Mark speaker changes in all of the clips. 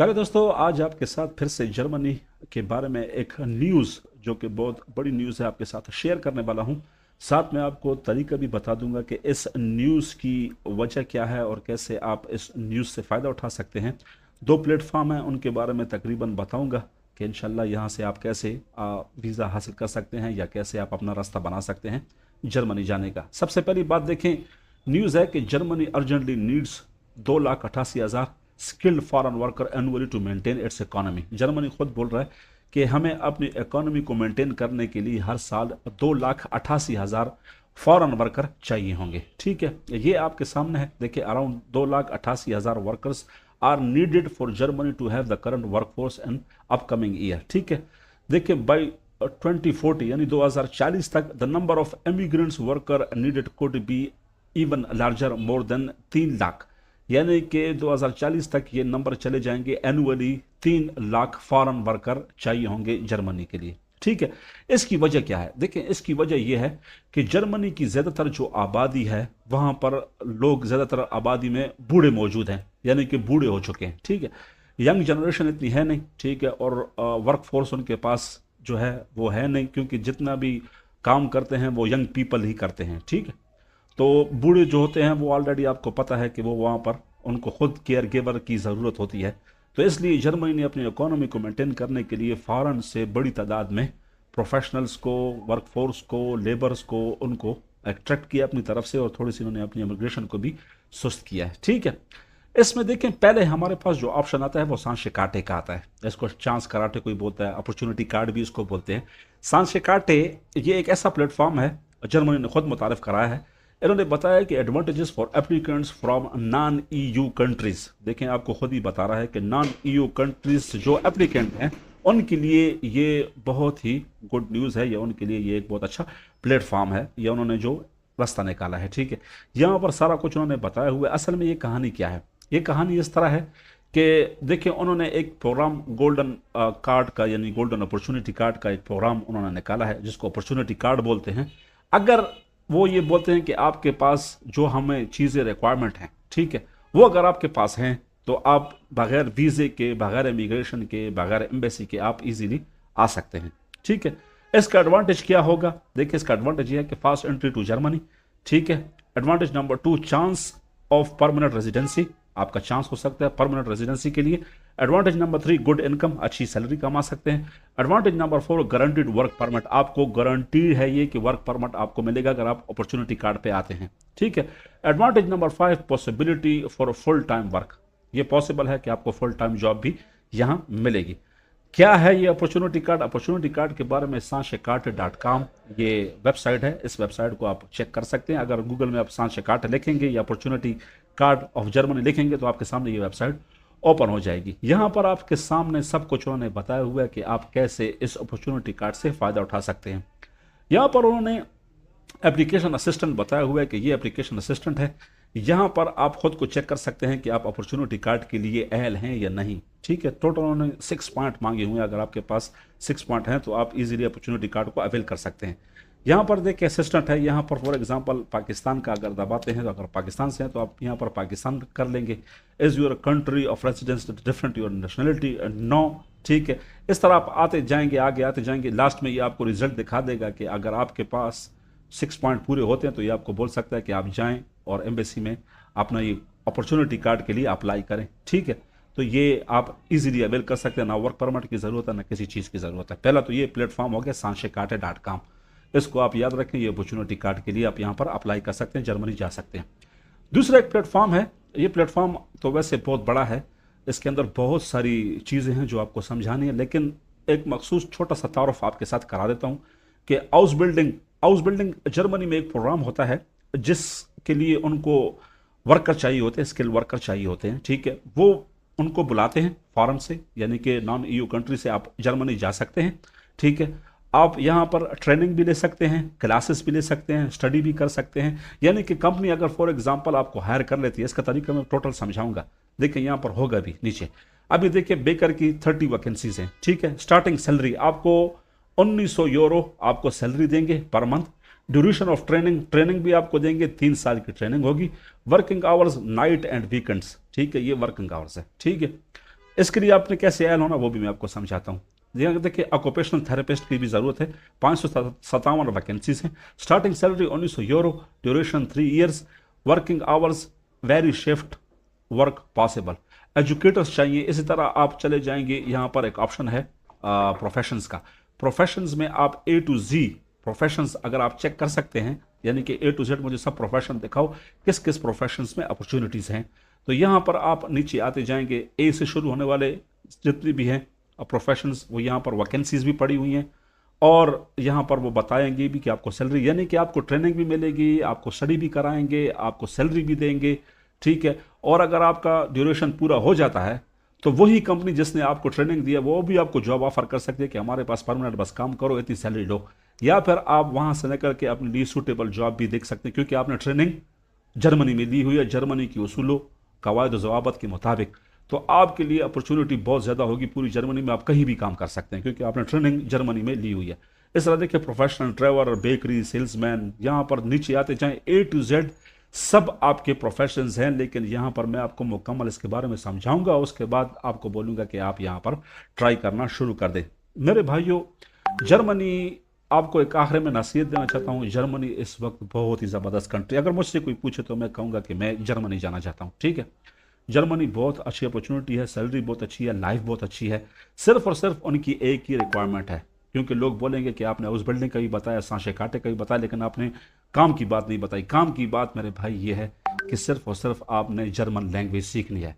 Speaker 1: प्यारे दोस्तों, आज आपके साथ फिर से जर्मनी के बारे में एक न्यूज़ जो कि बहुत बड़ी न्यूज़ है आपके साथ शेयर करने वाला हूं। साथ में आपको तरीका भी बता दूंगा कि इस न्यूज़ की वजह क्या है और कैसे आप इस न्यूज़ से फ़ायदा उठा सकते हैं। दो प्लेटफॉर्म हैं, उनके बारे में तकरीबन बताऊंगा कि इंशाल्लाह यहाँ से आप कैसे वीज़ा हासिल कर सकते हैं या कैसे आप अपना रास्ता बना सकते हैं जर्मनी जाने का। सबसे पहली बात देखें, न्यूज़ है कि Germany urgently needs 2,88,000 skilled foreign worker annually to maintain its economy. Germany खुद बोल रहा है कि हमें अपनी इकोनॉमी को मेंटेन करने के लिए हर साल 2,88,000 फॉरेन वर्कर चाहिए होंगे। ठीक है, ये आपके सामने है। देखिए, around 2,88,000 workers are needed for Germany to have the current workforce in upcoming year. ठीक है, देखिए बाई 2040 यानी 2040 तक the number of immigrants worker needed could be even larger, more than 3 lakh. यानी कि 2040 तक ये नंबर चले जाएंगे, एनुअली 3 लाख फॉरेन वर्कर चाहिए होंगे जर्मनी के लिए। ठीक है, इसकी वजह क्या है? देखिए, इसकी वजह यह है कि जर्मनी की ज़्यादातर जो आबादी है वहाँ पर लोग ज़्यादातर आबादी में बूढ़े मौजूद हैं, यानी कि बूढ़े हो चुके हैं। ठीक है, यंग जनरेशन इतनी है नहीं। ठीक है, और वर्क फोर्स उनके पास जो है वो है नहीं, क्योंकि जितना भी काम करते हैं वो यंग पीपल ही करते हैं। ठीक है, तो बूढ़े जो होते हैं वो ऑलरेडी आपको पता है कि वो वहाँ पर उनको खुद केयर गिवर की ज़रूरत होती है। तो इसलिए जर्मनी ने अपनी इकोनॉमी को मेंटेन करने के लिए फॉरेन से बड़ी तादाद में प्रोफेशनल्स को, वर्कफोर्स को, लेबर्स को उनको अट्रैक्ट किया अपनी तरफ से, और थोड़ी सी उन्होंने अपनी इमिग्रेशन को भी सुस्त किया है। ठीक है, इसमें देखें, पहले हमारे पास जो ऑप्शन आता है वो सांशे काटे का आता है। इसको चांस कराटे कोई बोलता है, अपॉर्चुनिटी कार्ड भी इसको बोलते हैं। सांशे काटे ये एक ऐसा प्लेटफॉर्म है, जर्मनी ने खुद मुतारिफ कराया है। इन्होंने बताया कि advantages for applicants from non EU countries. देखें, आपको खुद ही बता रहा है कि नॉन ईयू कंट्रीज जो एप्लीकेंट हैं उनके लिए ये बहुत ही गुड न्यूज़ है, या उनके लिए ये एक बहुत अच्छा प्लेटफॉर्म है, या उन्होंने जो रास्ता निकाला है। ठीक है, यहाँ पर सारा कुछ उन्होंने बताया हुआ है। असल में ये कहानी क्या है? ये कहानी इस तरह है कि देखिए, उन्होंने एक प्रोग्राम गोल्डन कार्ड का, यानी गोल्डन अपॉर्चुनिटी कार्ड का एक प्रोग्राम उन्होंने निकाला है, जिसको अपॉर्चुनिटी कार्ड बोलते हैं। अगर वो ये बोलते हैं कि आपके पास जो हमें चीज़ें रिक्वायरमेंट हैं, ठीक है, वो अगर आपके पास हैं तो आप बगैर वीज़े के, बगैर इमिग्रेशन के, बगैर एम्बेसी के आप इजीली आ सकते हैं। ठीक है, इसका एडवांटेज क्या होगा? देखिए, इसका एडवांटेज ये है कि फास्ट एंट्री टू जर्मनी। ठीक है, advantage number 2, chance of permanent residency. आपका चांस हो सकता है परमानेंट रेजिडेंसी के लिए। एडवांटेज नंबर 3, गुड इनकम, अच्छी सैलरी कमा सकते हैं। Advantage number 4, guaranteed work permit. आपको गारंटीड है ये कि वर्क परमिट आपको मिलेगा अगर आप अपॉर्चुनिटी कार्ड पे आते हैं। ठीक है, advantage number 5, possibility for full time work. ये पॉसिबल है कि आपको फुल टाइम जॉब भी यहाँ मिलेगी। क्या है ये अपॉर्चुनिटी कार्ड? अपॉर्चुनिटी कार्ड के बारे में sanchekarte.com ये वेबसाइट है। इस वेबसाइट को आप चेक कर सकते हैं। अगर गूगल में आप सांशेकार्टे लिखेंगे या अपॉर्चुनिटी कार्ड ऑफ जर्मनी लिखेंगे तो आपके सामने ये वेबसाइट ओपन हो जाएगी। यहाँ पर आपके सामने सब कुछ उन्होंने बताया हुआ है कि आप कैसे इस अपॉर्चुनिटी कार्ड से फ़ायदा उठा सकते हैं। यहाँ पर उन्होंने एप्लीकेशन असिस्टेंट बताया हुआ है कि ये एप्लीकेशन असिस्टेंट है। यहाँ पर आप खुद को चेक कर सकते हैं कि आप अपॉर्चुनिटी कार्ड के लिए अहल हैं या नहीं। ठीक है, टोटल उन्होंने 6 पॉइंट मांगे हुए हैं। अगर आपके पास 6 पॉइंट हैं तो आप इजीली अपॉर्चुनिटी कार्ड को अवेल कर सकते हैं। यहाँ पर देखिए, असिस्टेंट है। यहाँ पर फॉर एग्जांपल पाकिस्तान का अगर दबाते हैं तो अगर पाकिस्तान से हैं तो आप यहाँ पर पाकिस्तान कर लेंगे। Is your country of residence different your nationality? No. ठीक है, इस तरह आप आते जाएंगे, आगे आते जाएंगे। लास्ट में ये आपको रिजल्ट दिखा देगा कि अगर आपके पास 6 पॉइंट पूरे होते हैं तो ये आपको बोल सकता है कि आप जाएं और एम्बेसी में अपना ये अपॉर्चुनिटी कार्ड के लिए अप्लाई करें। ठीक है, तो ये आप इजीली अवेल कर सकते हैं। ना वर्क परमिट की ज़रूरत है, ना किसी चीज़ की ज़रूरत है। पहला तो ये प्लेटफॉर्म हो गया sanchekarte.com। इसको आप याद रखें, ये अपॉर्चुनिटी कार्ड के लिए आप यहाँ पर अप्लाई कर सकते हैं, जर्मनी जा सकते हैं। दूसरा एक प्लेटफॉर्म है। ये प्लेटफॉर्म तो वैसे बहुत बड़ा है, इसके अंदर बहुत सारी चीज़ें हैं जो आपको समझानी है, लेकिन एक मखसूस छोटा सा तारुफ आपके साथ करा देता हूँ कि हाउस बिल्डिंग जर्मनी में एक प्रोग्राम होता है जिसके लिए उनको वर्कर चाहिए होते हैं, स्किल वर्कर चाहिए होते हैं। ठीक है, वो उनको बुलाते हैं फॉरेन से, यानी कि नॉन ईयू कंट्री से आप जर्मनी जा सकते हैं। ठीक है, आप यहाँ पर ट्रेनिंग भी ले सकते हैं, क्लासेस भी ले सकते हैं, स्टडी भी कर सकते हैं। यानी कि कंपनी अगर फॉर एग्जांपल आपको हायर कर लेती है, इसका तरीका मैं टोटल समझाऊंगा। देखिए, यहाँ पर होगा भी नीचे। अभी देखिए, बेकर की 30 वैकेंसीज हैं। ठीक है, स्टार्टिंग सैलरी आपको 1900 यूरो आपको सैलरी देंगे per month. Duration of training भी आपको देंगे, 3 साल की ट्रेनिंग होगी। Working hours night and weekends. ठीक है, ये वर्किंग आवर्स है। ठीक है, इसके लिए आपने कैसे ऐड होना वो भी मैं आपको समझाता हूँ। देखिए ऑक्यूपेशनल थेरेपिस्ट की भी ज़रूरत है, 557 वैकेंसीज हैं, starting salary 1900 euro, duration 3 years, working hours very shift work possible, educators चाहिए। इसी तरह आप चले जाएंगे, यहाँ पर एक ऑप्शन है प्रोफेशंस का। प्रोफेशंस में आप A to Z प्रोफेशंस अगर आप चेक कर सकते हैं, यानी कि A to Z मुझे सब प्रोफेशन दिखाओ, किस किस प्रोफेशंस में अपॉर्चुनिटीज़ हैं। तो यहाँ पर आप नीचे आते जाएंगे, ए से शुरू होने वाले जितने भी हैं प्रोफेशंस, वो यहाँ पर वैकेंसीज भी पड़ी हुई हैं, और यहाँ पर वो बताएंगे भी कि आपको सैलरी, यानी कि आपको ट्रेनिंग भी मिलेगी, आपको स्टडी भी कराएंगे, आपको सैलरी भी देंगे, ठीक है। और अगर आपका ड्यूरेशन पूरा हो जाता है तो वही कंपनी जिसने आपको ट्रेनिंग दिया वो भी आपको जॉब ऑफर कर सकती है कि हमारे पास परमानेंट बस काम करो, इतनी सैलरी लो। या फिर आप वहाँ से निकल के अपने लिए सूटेबल जॉब भी देख सकते हैं, क्योंकि आपने ट्रेनिंग जर्मनी में ली हुई है, जर्मनी की उसूलों कवायद ज़वाबत के मुताबिक। तो आपके लिए अपॉर्चुनिटी बहुत ज़्यादा होगी, पूरी जर्मनी में आप कहीं भी काम कर सकते हैं क्योंकि आपने ट्रेनिंग जर्मनी में ली हुई है। इस तरह देखिए प्रोफेशनल ड्राइवर, बेकरी, सेल्समैन, यहाँ पर नीचे आते जाएँ A to Z सब आपके प्रोफेशंस हैं। लेकिन यहाँ पर मैं आपको मुकम्मल इसके बारे में समझाऊंगा, उसके बाद आपको बोलूँगा कि आप यहाँ पर ट्राई करना शुरू कर दें। मेरे भाइयों, जर्मनी, आपको एक आखिर में नसीहत देना चाहता हूँ, जर्मनी इस वक्त बहुत ही ज़बरदस्त कंट्री। अगर मुझसे कोई पूछे तो मैं कहूँगा कि मैं जर्मनी जाना चाहता हूँ, ठीक है। जर्मनी बहुत अच्छी अपॉर्चुनिटी है, सैलरी बहुत अच्छी है, लाइफ बहुत अच्छी है। सिर्फ और सिर्फ उनकी एक ही रिक्वायरमेंट है, क्योंकि लोग बोलेंगे कि आपने उस बिल्डिंग का भी बताया, सांशे कांटे का भी बताया, लेकिन आपने काम की बात नहीं बताई। काम की बात मेरे भाई ये है कि सिर्फ और सिर्फ आपने जर्मन लैंग्वेज सीखनी है।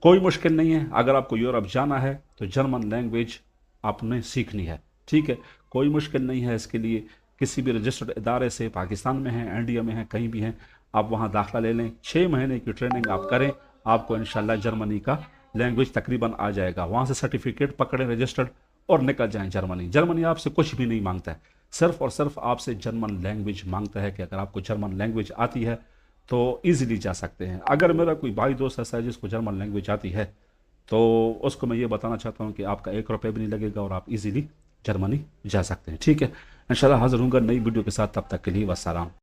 Speaker 1: कोई मुश्किल नहीं है, अगर आपको यूरोप जाना है तो जर्मन लैंग्वेज आपने सीखनी है, ठीक है। कोई मुश्किल नहीं है इसके लिए, किसी भी रजिस्टर्ड इदारे से, पाकिस्तान में हैं, इंडिया में हैं, कहीं भी हैं, आप वहाँ दाखिला ले लें, 6 महीने की ट्रेनिंग आप करें, आपको इंशाल्लाह जर्मनी का लैंग्वेज तकरीबन आ जाएगा। वहाँ से सर्टिफिकेट पकड़ें रजिस्टर्ड और निकल जाएं जर्मनी। जर्मनी आपसे कुछ भी नहीं मांगता है, सिर्फ और सिर्फ आपसे जर्मन लैंग्वेज मांगता है कि अगर आपको जर्मन लैंग्वेज आती है तो ईजिली जा सकते हैं। अगर मेरा कोई भाई दोस्त ऐसा है जिसको जर्मन लैंग्वेज आती है तो उसको मैं ये बताना चाहता हूँ कि आपका 1 रुपये भी नहीं लगेगा और आप इजीली जर्मनी जा सकते हैं, ठीक है। इंशाल्लाह हाज़िर होऊंगा नई वीडियो के साथ, तब तक के लिए वस्सलाम।